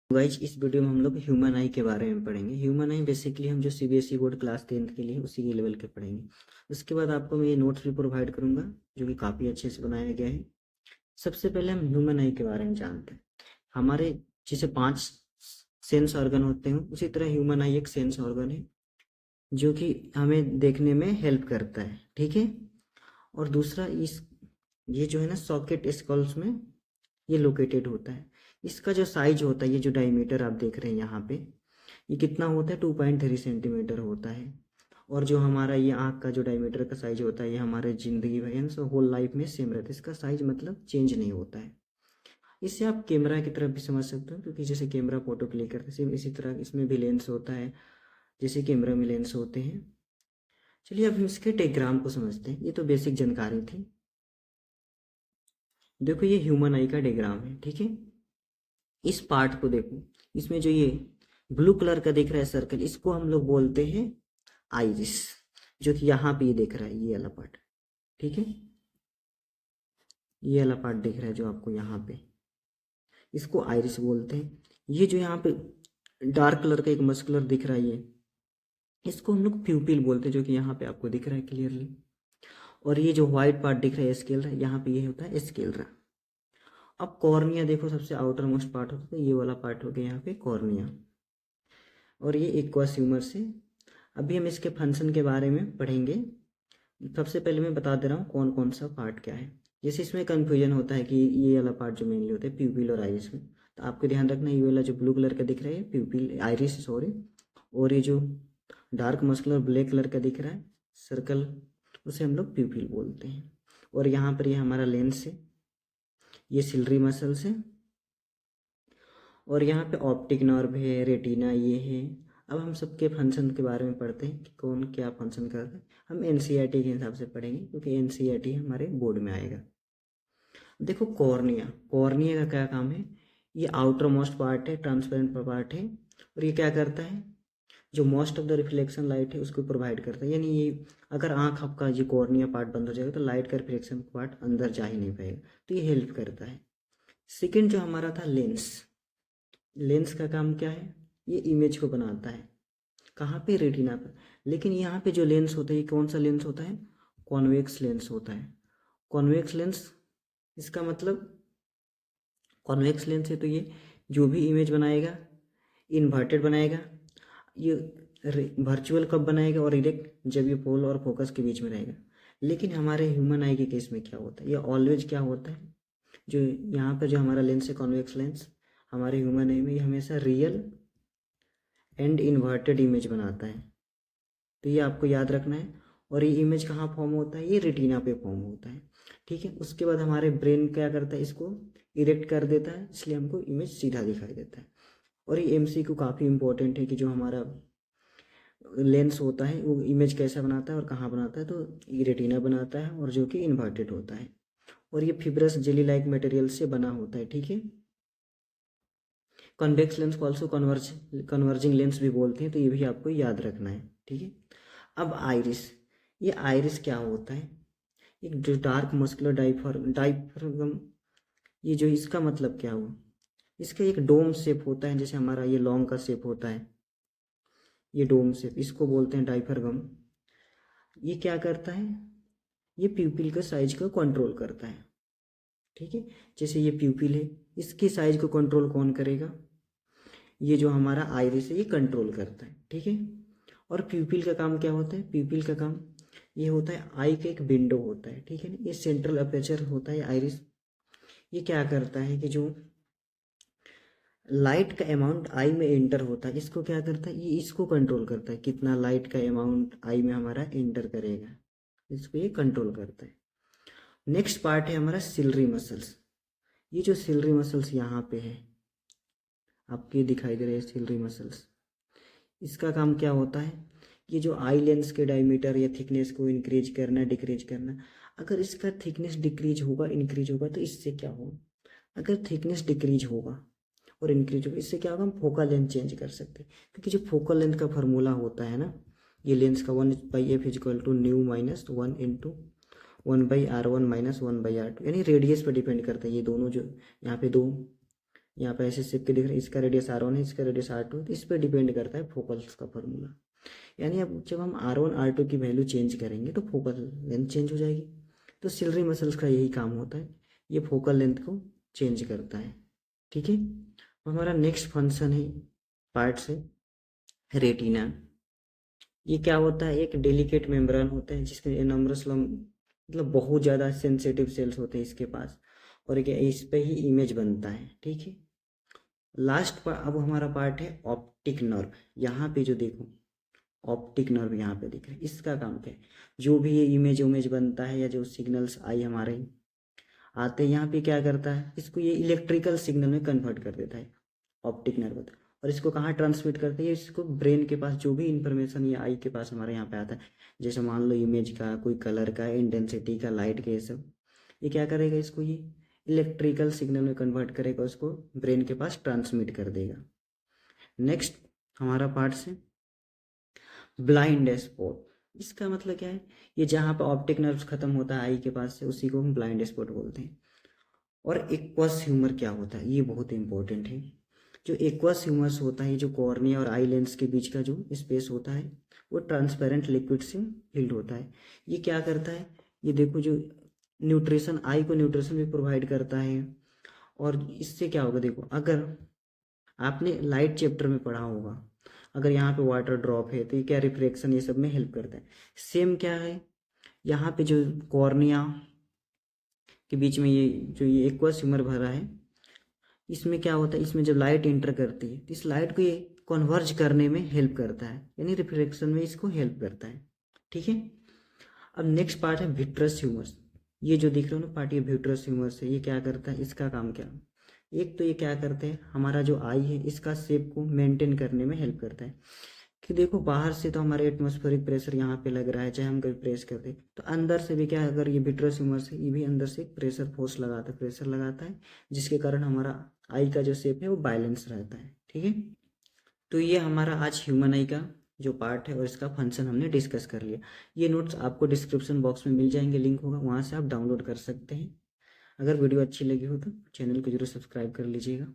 Guys इस video में हम लोग ह्यूमन आई के बारे में पढ़ेंगे। ह्यूमन आई बेसिकली हम जो सीबीएसई बोर्ड क्लास 10th के लिए उसी के लेवल के पढ़ेंगे। उसके बाद आपको मैं ये नोट्स भी प्रोवाइड करूंगा जो कि काफ़ी अच्छे से बनाया गया है। सबसे पहले हम ह्यूमन आई के बारे में जानते हैं। हमारे जैसे 5 सेंस ऑर्गन होते हैं उसी तरह ह्यूमन आई एक सेंस ऑर्गन है जो कि हमें देखने में हेल्प करता है, ठीक है। और दूसरा ये जो है ना सॉकेट स्कल्स में ये लोकेटेड होता है। इसका जो साइज होता है, ये जो डायमीटर आप देख रहे हैं यहाँ पे, ये कितना होता है 2.3 सेंटीमीटर होता है। और जो हमारा ये आँख का जो डायमीटर का साइज होता है ये हमारे ज़िंदगी भर होल लाइफ में सेम रहता है। इसका साइज मतलब चेंज नहीं होता है। इससे आप कैमरा की तरफ भी समझ सकते हो, क्योंकि जैसे कैमरा फोटो क्लिक करते हैं सेम इसी तरह इसमें भी लेंस होता है, जैसे कैमरा में लेंस होते हैं। चलिए अब हम इसके डायग्राम को समझते हैं। ये तो बेसिक जानकारी थी। देखो ये ह्यूमन आई का डायग्राम है, ठीक है। इस पार्ट को देखो, इसमें जो ये ब्लू कलर का दिख रहा है सर्कल, इसको हम लोग बोलते हैं आइरिस, जो कि यहाँ पे ये दिख रहा है ये वाला पार्ट, ठीक है। ये वाला पार्ट दिख रहा है जो आपको यहाँ पे, इसको आइरिस बोलते हैं। ये जो यहाँ पे डार्क कलर का एक मस्कुलर दिख रहा है ये, इसको हम लोग प्यूपिल बोलते हैं, जो कि यहाँ पे आपको दिख रहा है क्लियरली। और ये जो व्हाइट पार्ट दिख रहा है स्केलरा, यहाँ पे ये होता है स्केलरा। अब कॉर्निया देखो, सबसे आउटर मोस्ट पार्ट होता है, ये वाला पार्ट हो गया यहाँ पे कॉर्निया। और ये एक्वस ह्यूमर से। अभी हम इसके फंक्शन के बारे में पढ़ेंगे। सबसे पहले मैं बता दे रहा हूँ कौन कौन सा पार्ट क्या है। जैसे इसमें कन्फ्यूजन होता है कि ये वाला पार्ट जो मेनली होता है प्यूपिल और आइरिस में, तो आपको ध्यान रखना ये वाला जो ब्लू कलर का दिख रहा है प्यूपिल आइरिस सॉरी। और ये जो डार्क मस्कुलर ब्लैक कलर का दिख रहा है सर्कल, उसे हम लोग प्यूपिल बोलते हैं। और यहाँ पर ये हमारा लेंस है, ये सिलरी मसल्स है। और यहाँ पे ऑप्टिक नर्व है, रेटिना ये है। अब हम सबके फंक्शन के बारे में पढ़ते हैं कि कौन क्या फंक्शन करता है। हम एनसीईआरटी के हिसाब से पढ़ेंगे क्योंकि एनसीईआरटी हमारे बोर्ड में आएगा। देखो कॉर्निया, कॉर्निया का क्या काम है, ये आउटर मोस्ट पार्ट है, ट्रांसपेरेंट पार्ट है। और ये क्या करता है, जो most of the reflection light है उसको प्रोवाइड करता है। यानी ये अगर आँख आपका ये कॉर्निया पार्ट बंद हो जाएगा तो लाइट का रिफ्लेक्शन पार्ट अंदर जा ही नहीं पाएगा, तो ये हेल्प करता है। सेकेंड जो हमारा था लेंस, लेंस का काम क्या है, ये इमेज को बनाता है। कहाँ पे, रेटिना पर। लेकिन यहाँ पे जो लेंस होता है ये कौन सा लेंस होता है, कॉन्वेक्स लेंस होता है। कॉन्वेक्स लेंस, इसका मतलब कॉन्वेक्स लेंस है तो ये जो भी इमेज बनाएगा इन्वर्टेड बनाएगा। ये वर्चुअल कब बनाएगा और इरेक्ट, जब ये पोल और फोकस के बीच में रहेगा। लेकिन हमारे ह्यूमन आई के केस में क्या होता है, ये ऑलवेज क्या होता है, जो यहाँ पर जो हमारा लेंस है कॉन्वेक्स लेंस, हमारे ह्यूमन आई में ये हमेशा रियल एंड इन्वर्टेड इमेज बनाता है। तो ये आपको याद रखना है। और ये इमेज कहाँ फॉर्म होता है, ये रेटिना पे फॉर्म होता है, ठीक है। उसके बाद हमारे ब्रेन क्या करता है, इसको इरेक्ट कर देता है, इसलिए हमको इमेज सीधा दिखाई देता है। और ये एमसीक्यू काफ़ी इंपॉर्टेंट है कि जो हमारा लेंस होता है वो इमेज कैसा बनाता है और कहाँ बनाता है, तो ये रेटिना बनाता है और जो कि इन्वर्टेड होता है। और ये फिब्रस जेली लाइक मटेरियल से बना होता है, ठीक है। कन्वेक्स लेंस को ऑल्सो कन्वर्जिंग लेंस भी बोलते हैं, तो ये भी आपको याद रखना है, ठीक है। अब आइरिस, ये आइरिस क्या होता है, एक जो डार्क मस्कुलर डाइफरगम, ये जो इसका मतलब क्या हुआ, इसका एक डोम शेप होता है, जैसे हमारा ये लॉन्ग का शेप होता है, ये डोम शेप, इसको बोलते हैं डाइफरगम। ये क्या करता है, ये प्यूपिल का साइज को कंट्रोल करता है, ठीक है। जैसे ये प्यूपिल है, इसकी साइज को कंट्रोल कौन करेगा, ये जो हमारा आइरिस है ये कंट्रोल करता है, ठीक है। और प्यूपिल का काम क्या होता है, प्यूपिल का काम ये होता है आई का एक विंडो होता है, ठीक है ना। ये सेंट्रल अपर्चर होता है आइरिस। ये क्या करता है कि जो लाइट का अमाउंट आई में एंटर होता है, इसको क्या करता है, ये इसको कंट्रोल करता है, कितना लाइट का अमाउंट आई में हमारा एंटर करेगा, इसको ये कंट्रोल करता है। नेक्स्ट पार्ट है हमारा सिलरी मसल्स। ये जो सिलरी मसल्स यहाँ पे है आपके दिखाई दे रहे हैं सिलरी मसल्स, इसका काम क्या होता है, ये जो आई लेंस के डायमीटर या थिकनेस को इंक्रीज करना डिक्रीज करना। अगर इसका थिकनेस डिक्रीज होगा इंक्रीज होगा तो इससे क्या होगा, अगर थिकनेस डिक्रीज होगा और इंक्रीज होगा इससे क्या होगा, हम फोकल लेंथ चेंज कर सकते हैं। क्योंकि जो फोकल लेंथ का फार्मूला होता है ना, ये लेंस का 1/f equal to mu minus 1 into 1/r1 minus 1/r2, यानी रेडियस पर डिपेंड करता है। ये दोनों जो यहाँ पे दो यहाँ पे ऐसे सिक्के दिख रहे हैं, इसका रेडियस R1 है, इसका रेडियस R2, तो इस पर डिपेंड करता है फोकल्स का फॉर्मूला। यानी अब जब हम R1 R2 की वैल्यू चेंज करेंगे तो फोकल लेंथ चेंज हो जाएगी। तो सिलरी मसल्स का यही काम होता है, ये फोकल लेंथ को चेंज करता है। ठीक है, हमारा नेक्स्ट फंक्शन है पार्ट से रेटिना। ये क्या होता है, एक डेलिकेट मेम्ब्रेन होता है जिसके नंबरस मतलब बहुत ज़्यादा सेंसिटिव सेल्स होते हैं इसके पास, और एक इस पे ही इमेज बनता है। ठीक है, लास्ट पर अब हमारा पार्ट है ऑप्टिक नर्व। यहाँ पे जो देखो ऑप्टिक नर्व यहाँ पे दिख रहा है, इसका काम क्या है, जो भी ये इमेज बनता है या जो सिग्नल्स आई हमारे आते हैं यहाँ पे क्या करता है, इसको ये इलेक्ट्रिकल सिग्नल में कन्वर्ट कर देता है ऑप्टिक नर्व। और इसको कहाँ ट्रांसमिट करते हैं, इसको ब्रेन के पास जो भी इंफॉर्मेशन ये आई के पास हमारे यहाँ पे आता है, जैसे मान लो इमेज का, कोई कलर का, इंटेंसिटी का, लाइट का, ये सब ये क्या करेगा, इसको ये इलेक्ट्रिकल सिग्नल में कन्वर्ट करेगा, उसको ब्रेन के पास ट्रांसमिट कर देगा। नेक्स्ट हमारा पार्ट से ब्लाइंड स्पॉट। इसका मतलब क्या है, ये जहाँ पर ऑप्टिक नर्व्स खत्म होता है आई के पास से, उसी को हम ब्लाइंड स्पॉट बोलते हैं। और एक्वस ह्यूमर क्या होता है, ये बहुत इंपॉर्टेंट है। जो एक्वस ह्यूमर्स होता है, जो कॉर्निया और आई लेंस के बीच का जो स्पेस होता है, वो ट्रांसपेरेंट लिक्विड से फिल्ड होता है। ये क्या करता है, ये देखो जो न्यूट्रिशन, आई को न्यूट्रिशन भी प्रोवाइड करता है। और इससे क्या होगा, देखो अगर आपने लाइट चैप्टर में पढ़ा होगा, अगर यहाँ पे वाटर ड्रॉप है तो ये क्या रिफ्लेक्शन ये सब में हेल्प करता है। सेम क्या है, यहाँ पे जो कॉर्निया के बीच में ये जो ये एक्वस ह्यूमर भरा है, इसमें क्या होता है, इसमें जब लाइट इंटर करती है तो इस लाइट को ये कन्वर्ज करने में हेल्प करता है, यानी रिफ्लेक्शन में इसको हेल्प करता है। ठीक है, अब नेक्स्ट पार्ट है विट्रस ह्यूमर्स। ये जो दिख रहे हो ना पार्ट, ये विट्रस ह्यूमर्स है। ये क्या करता है, इसका काम क्या, एक तो ये क्या करते हैं, हमारा जो आई है इसका शेप को मेंटेन करने में हेल्प करता है। कि देखो बाहर से तो हमारे एटमॉस्फेरिक प्रेशर यहाँ पे लग रहा है, चाहे हम कभी प्रेस करते हैं, तो अंदर से भी क्या, अगर ये विट्रस ह्यूमर्स है, ये भी अंदर से प्रेशर फोर्स लगाता है, प्रेशर लगाता है, जिसके कारण हमारा आई का जो शेप है वो बैलेंस रहता है। ठीक है, तो ये हमारा आज ह्यूमन आई का जो पार्ट है और इसका फंक्शन हमने डिस्कस कर लिया। ये नोट्स आपको डिस्क्रिप्शन बॉक्स में मिल जाएंगे, लिंक होगा, वहाँ से आप डाउनलोड कर सकते हैं। अगर वीडियो अच्छी लगी हो तो चैनल को जरूर सब्सक्राइब कर लीजिएगा।